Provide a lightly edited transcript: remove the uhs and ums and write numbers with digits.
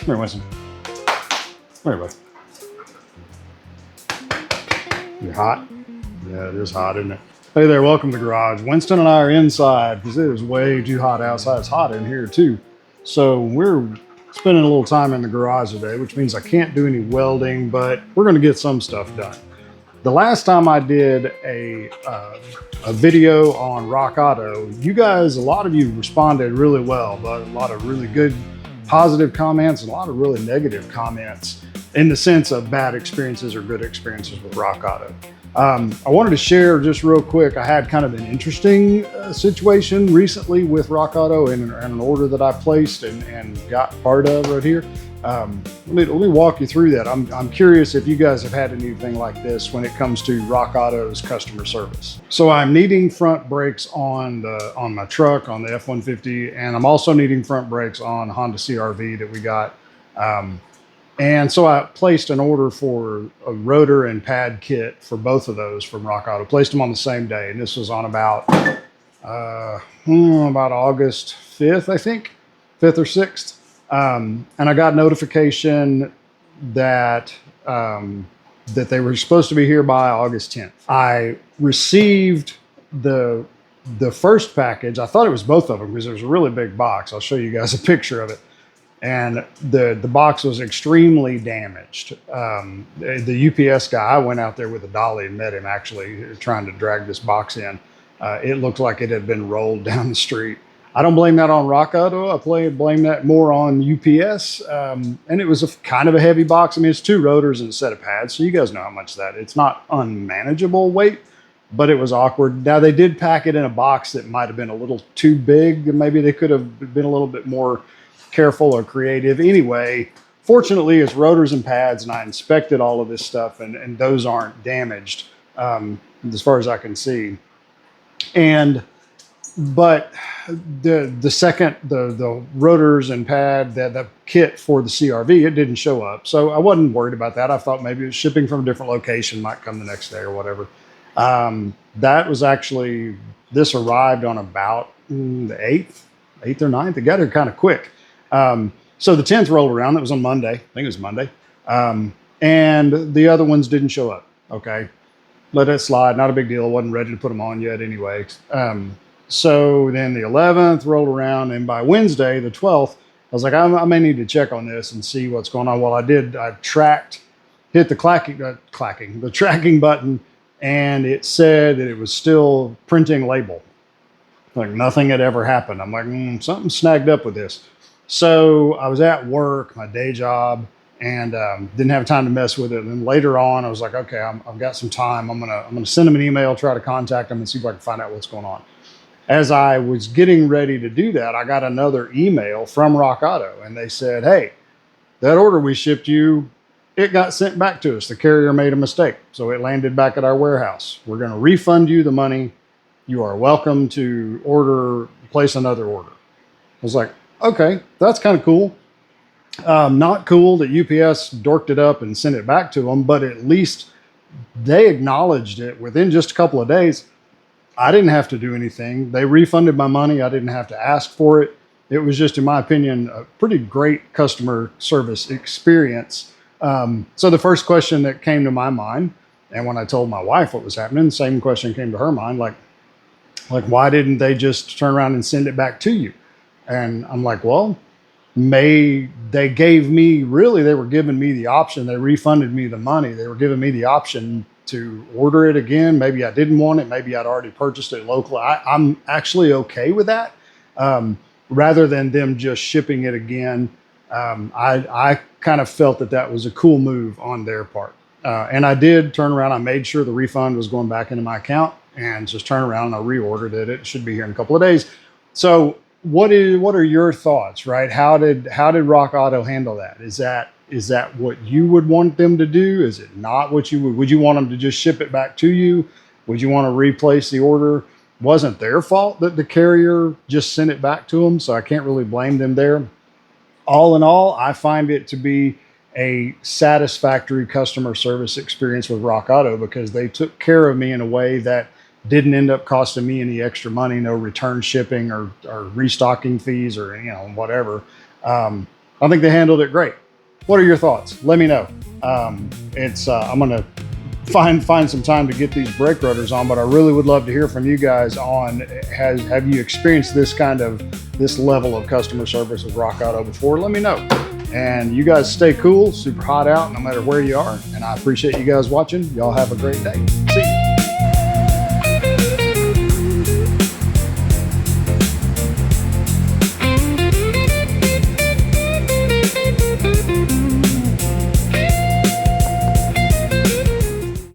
Come here, Winston. Come here, bud. You're hot? Yeah, it is hot, isn't it? Hey there, welcome to the garage. Winston and I are inside because it is way too hot outside. It's hot in here too. So we're spending a little time in the garage today, which means I can't do any welding, but we're going to get some stuff done. The last time I did a video on RockAuto, you guys, a lot of you responded really well, but a lot of really good positive comments and a lot of really negative comments in the sense of bad experiences or good experiences with RockAuto. I wanted to share just real quick, I had kind of an interesting situation recently with RockAuto and an order that I placed and got part of right here. Let me walk you through that. I'm curious if you guys have had anything like this when it comes to RockAuto's customer service. So I'm needing front brakes on my truck, on the F-150, and I'm also needing front brakes on Honda CR-V that we got. And so I placed an order for a rotor and pad kit for both of those from RockAuto. Placed them on the same day, and this was on about August 5th, I think, 5th or 6th. And I got notification that that they were supposed to be here by August 10th. I received the first package. I thought it was both of them because it was a really big box. I'll show you guys a picture of it. And the box was extremely damaged. The UPS guy, I went out there with a dolly and met him actually trying to drag this box in. It looked like it had been rolled down the street. I don't blame that on RockAuto. I blame that more on UPS. And it was kind of a heavy box. I mean, it's 2 rotors and a set of pads. So you guys know how much that is. It's not unmanageable weight, but it was awkward. Now they did pack it in a box that might've been a little too big. Maybe they could have been a little bit more careful or creative. Anyway, fortunately it's rotors and pads, and I inspected all of this stuff and those aren't damaged as far as I can see. But the rotors and pad, the kit for the CR-V, it didn't show up. So I wasn't worried about that. I thought maybe it was shipping from a different location, might come the next day or whatever. That was actually, this arrived on about the 8th or 9th. It got here kind of quick. So the 10th rolled around. That was on Monday. I think it was Monday. And the other ones didn't show up. Okay. Let it slide. Not a big deal. I wasn't ready to put them on yet anyway. So then the 11th rolled around, and by Wednesday, the 12th, I was like, I may need to check on this and see what's going on. Well, I did. I hit the tracking button, and it said that it was still printing label. Like nothing had ever happened. I'm like, something snagged up with this. So I was at work, my day job, and didn't have time to mess with it. And then later on, I was like, okay, I've got some time. I'm gonna send them an email, try to contact them, and see if I can find out what's going on. As I was getting ready to do that, I got another email from RockAuto, and they said, hey, that order we shipped you, it got sent back to us. The carrier made a mistake, so it landed back at our warehouse. We're going to refund you the money. You are welcome to place another order. I was like, okay, that's kind of cool. Not cool that UPS dorked it up and sent it back to them, but at least they acknowledged it within just a couple of days. I didn't have to do anything. They refunded my money. I didn't have to ask for it. It was just, in my opinion, a pretty great customer service experience. So the first question that came to my mind, and when I told my wife what was happening, the same question came to her mind, like why didn't they just turn around and send it back to you? And I'm like, well, they were giving me the option. They refunded me the money. They were giving me the option to order it again. Maybe I didn't want it. Maybe I'd already purchased it locally. I'm actually okay with that. Rather than them just shipping it again. I kind of felt that was a cool move on their part. And I did turn around. I made sure the refund was going back into my account and just turned around and I reordered it. It should be here in a couple of days. So what are your thoughts, right? How did RockAuto handle that? Is that what you would want them to do? Is it not what you would you want them to just ship it back to you? Would you want to replace the order? Wasn't their fault that the carrier just sent it back to them. So I can't really blame them there. All in all, I find it to be a satisfactory customer service experience with RockAuto because they took care of me in a way that didn't end up costing me any extra money, no return shipping or restocking fees or, whatever. I think they handled it great. What are your thoughts? Let me know. I'm gonna find some time to get these brake rotors on, but I really would love to hear from you guys on have you experienced this level of customer service with Rock Auto before? Let me know. And you guys stay cool, super hot out no matter where you are. And I appreciate you guys watching. Y'all have a great day. See you.